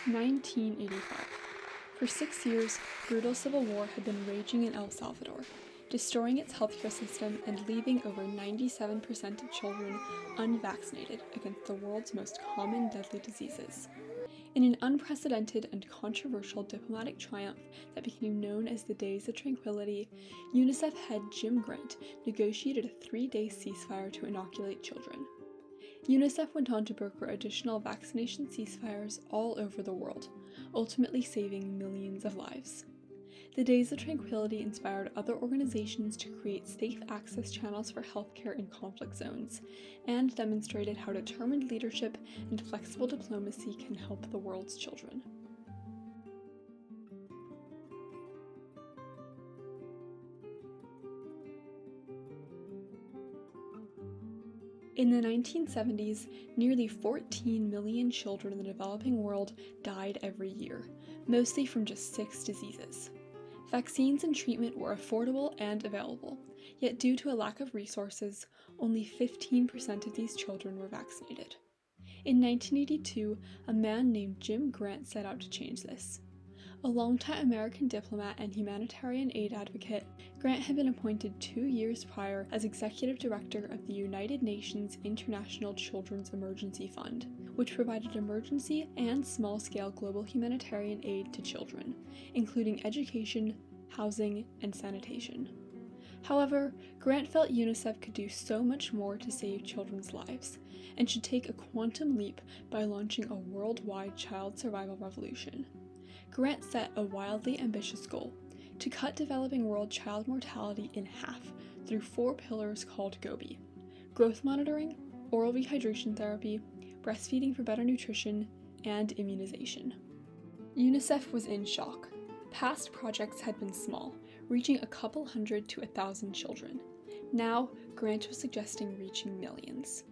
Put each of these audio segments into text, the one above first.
1985. For 6 years, brutal civil war had been raging in El Salvador, destroying its healthcare system and leaving over 97% of children unvaccinated against the world's most common deadly diseases. In an unprecedented and controversial diplomatic triumph that became known as the Days of Tranquility, UNICEF head Jim Grant negotiated a 3-day ceasefire to inoculate children. UNICEF went on to broker additional vaccination ceasefires all over the world, ultimately saving millions of lives. The Days of Tranquility inspired other organizations to create safe access channels for healthcare in conflict zones, and demonstrated how determined leadership and flexible diplomacy can help the world's children. In the 1970s, nearly 14 million children in the developing world died every year, mostly from just 6 diseases. Vaccines and treatment were affordable and available, yet due to a lack of resources, only 15% of these children were vaccinated. In 1982, a man named Jim Grant set out to change this. A longtime American diplomat and humanitarian aid advocate, Grant had been appointed 2 years prior as executive director of the United Nations International Children's Emergency Fund, which provided emergency and small-scale global humanitarian aid to children, including education, housing, and sanitation. However, Grant felt UNICEF could do so much more to save children's lives, and should take a quantum leap by launching a worldwide child survival revolution. Grant set a wildly ambitious goal: to cut developing world child mortality in half through 4 pillars called GOBI: growth monitoring, oral rehydration therapy, breastfeeding for better nutrition, and immunization. UNICEF was in shock. Past projects had been small, reaching a couple hundred to 1,000 children. Now, Grant was suggesting reaching millions.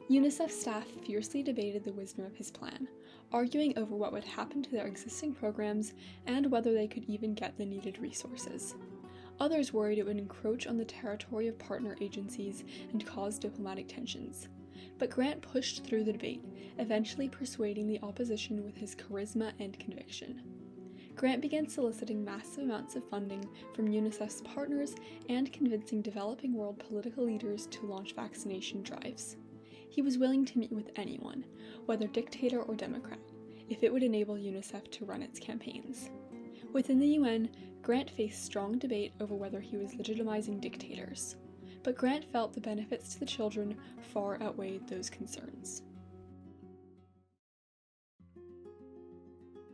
UNICEF staff fiercely debated the wisdom of his plan, arguing over what would happen to their existing programs and whether they could even get the needed resources. Others worried it would encroach on the territory of partner agencies and cause diplomatic tensions. But Grant pushed through the debate, eventually persuading the opposition with his charisma and conviction. Grant began soliciting massive amounts of funding from UNICEF's partners and convincing developing world political leaders to launch vaccination drives. He was willing to meet with anyone, whether dictator or Democrat, if it would enable UNICEF to run its campaigns. Within the UN, Grant faced strong debate over whether he was legitimizing dictators, but Grant felt the benefits to the children far outweighed those concerns.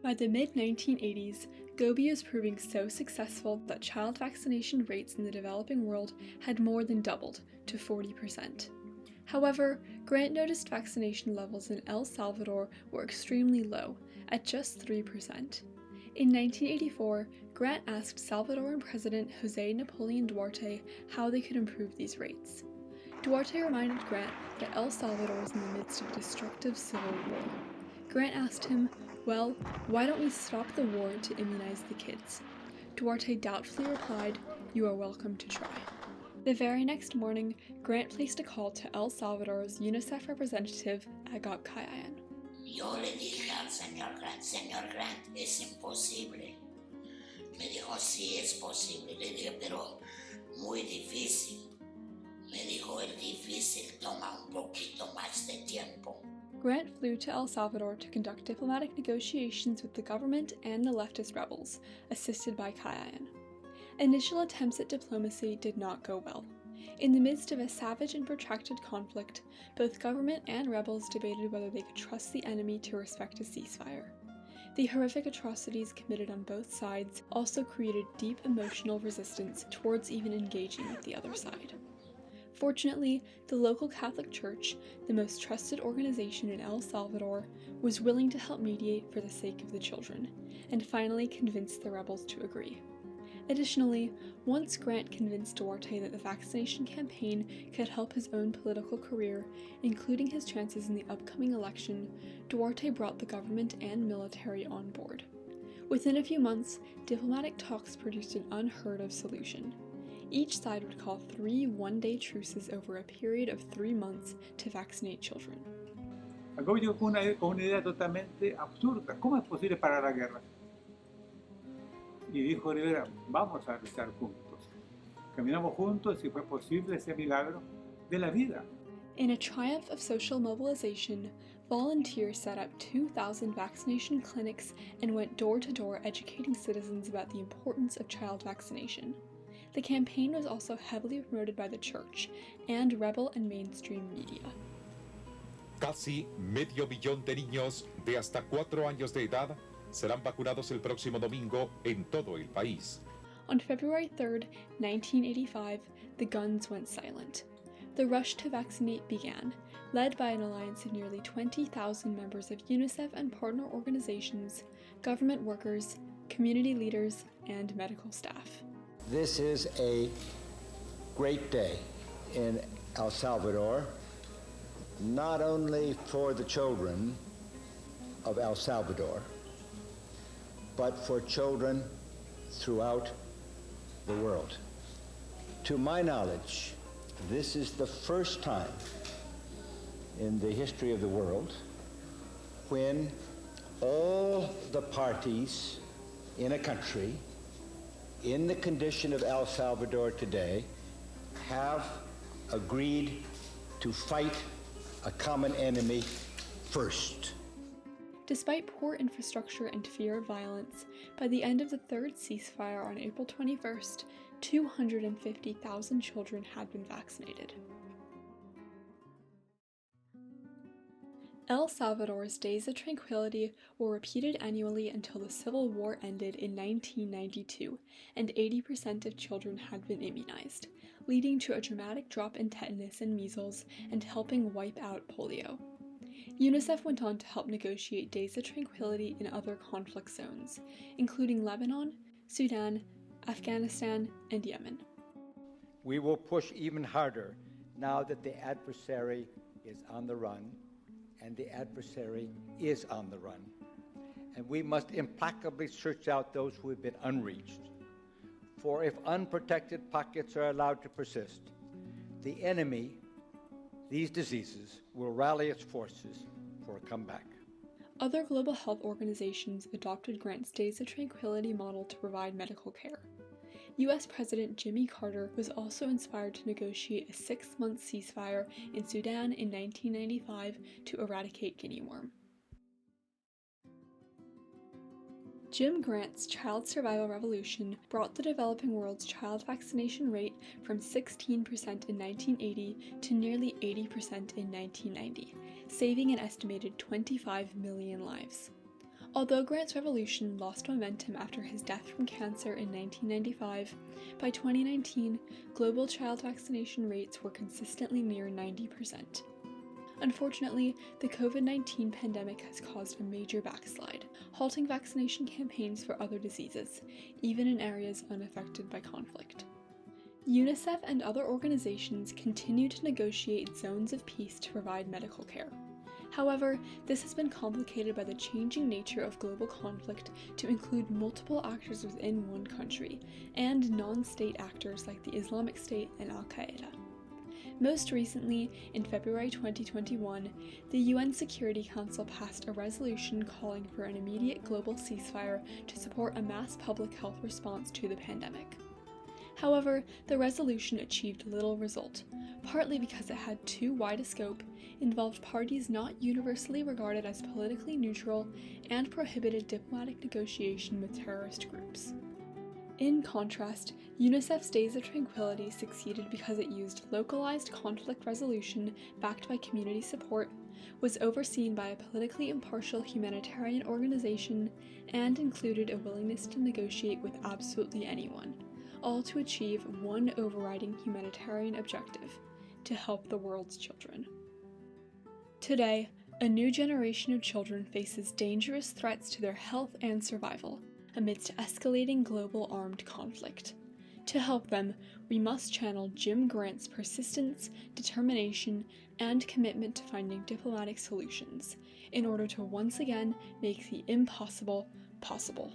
By the mid-1980s, GOBI was proving so successful that child vaccination rates in the developing world had more than doubled to 40%. However, Grant noticed vaccination levels in El Salvador were extremely low, at just 3%. In 1984, Grant asked Salvadoran President José Napoleón Duarte how they could improve these rates. Duarte reminded Grant that El Salvador was in the midst of a destructive civil war. Grant asked him, "Well, why don't we stop the war to immunize the kids?" Duarte doubtfully replied, "You are welcome to try." The very next morning, Grant placed a call to El Salvador's UNICEF representative, Agop Kayayan. Yo le dije al señor Grant, es imposible. Me dijo, sí es posible. Le dije, pero muy difícil. Me dijo, el difícil toma un poquito más de tiempo. Grant flew to El Salvador to conduct diplomatic negotiations with the government and the leftist rebels, assisted by Kayayan. Initial attempts at diplomacy did not go well. In the midst of a savage and protracted conflict, both government and rebels debated whether they could trust the enemy to respect a ceasefire. The horrific atrocities committed on both sides also created deep emotional resistance towards even engaging with the other side. Fortunately, the local Catholic Church, the most trusted organization in El Salvador, was willing to help mediate for the sake of the children, and finally convinced the rebels to agree. Additionally, once Grant convinced Duarte that the vaccination campaign could help his own political career, including his chances in the upcoming election, Duarte brought the government and military on board. Within a few months, diplomatic talks produced an unheard-of solution. Each side would call 3 one-day truces over a period of 3 months to vaccinate children. Jacobo llegó con una idea totalmente absurda. ¿Cómo es posible parar la guerra? Y dijo Rivera, vamos a rezar juntos. Caminamos juntos y fue posible ese milagro de la vida. In a triumph of social mobilization, volunteers set up 2,000 vaccination clinics and went door to door educating citizens about the importance of child vaccination. The campaign was also heavily promoted by the church and rebel and mainstream media. Casi medio millón de niños de hasta 4 años de edad serán vacunados el próximo domingo en todo el país. On February 3, 1985, the guns went silent. The rush to vaccinate began, led by an alliance of nearly 20,000 members of UNICEF and partner organizations, government workers, community leaders, and medical staff. This is a great day in El Salvador, not only for the children of El Salvador, but for children throughout the world. To my knowledge, this is the first time in the history of the world when all the parties in a country in the condition of El Salvador today have agreed to fight a common enemy first. Despite poor infrastructure and fear of violence, by the end of the third ceasefire on April 21st, 250,000 children had been vaccinated. El Salvador's Days of Tranquility were repeated annually until the Civil War ended in 1992, and 80% of children had been immunized, leading to a dramatic drop in tetanus and measles and helping wipe out polio. UNICEF went on to help negotiate Days of Tranquility in other conflict zones, including Lebanon, Sudan, Afghanistan, and Yemen. We will push even harder now that the adversary is on the run, and the adversary is on the run. And we must implacably search out those who have been unreached. For if unprotected pockets are allowed to persist, the enemy, these diseases, will rally its forces for a comeback. Other global health organizations adopted Grant's Days of Tranquility model to provide medical care. U.S. President Jimmy Carter was also inspired to negotiate a 6-month ceasefire in Sudan in 1995 to eradicate guinea worm. Jim Grant's Child Survival Revolution brought the developing world's child vaccination rate from 16% in 1980 to nearly 80% in 1990, saving an estimated 25 million lives. Although Grant's revolution lost momentum after his death from cancer in 1995, by 2019, global child vaccination rates were consistently near 90%. Unfortunately, the COVID-19 pandemic has caused a major backslide, halting vaccination campaigns for other diseases, even in areas unaffected by conflict. UNICEF and other organizations continue to negotiate zones of peace to provide medical care. However, this has been complicated by the changing nature of global conflict to include multiple actors within one country, and non-state actors like the Islamic State and Al-Qaeda. Most recently, in February 2021, the UN Security Council passed a resolution calling for an immediate global ceasefire to support a mass public health response to the pandemic. However, the resolution achieved little result, partly because it had too wide a scope, involved parties not universally regarded as politically neutral, and prohibited diplomatic negotiation with terrorist groups. In contrast, UNICEF's Days of Tranquility succeeded because it used localized conflict resolution backed by community support, was overseen by a politically impartial humanitarian organization, and included a willingness to negotiate with absolutely anyone, all to achieve one overriding humanitarian objective: to help the world's children. Today, a new generation of children faces dangerous threats to their health and survival amidst escalating global armed conflict. To help them, we must channel Jim Grant's persistence, determination, and commitment to finding diplomatic solutions in order to once again make the impossible possible.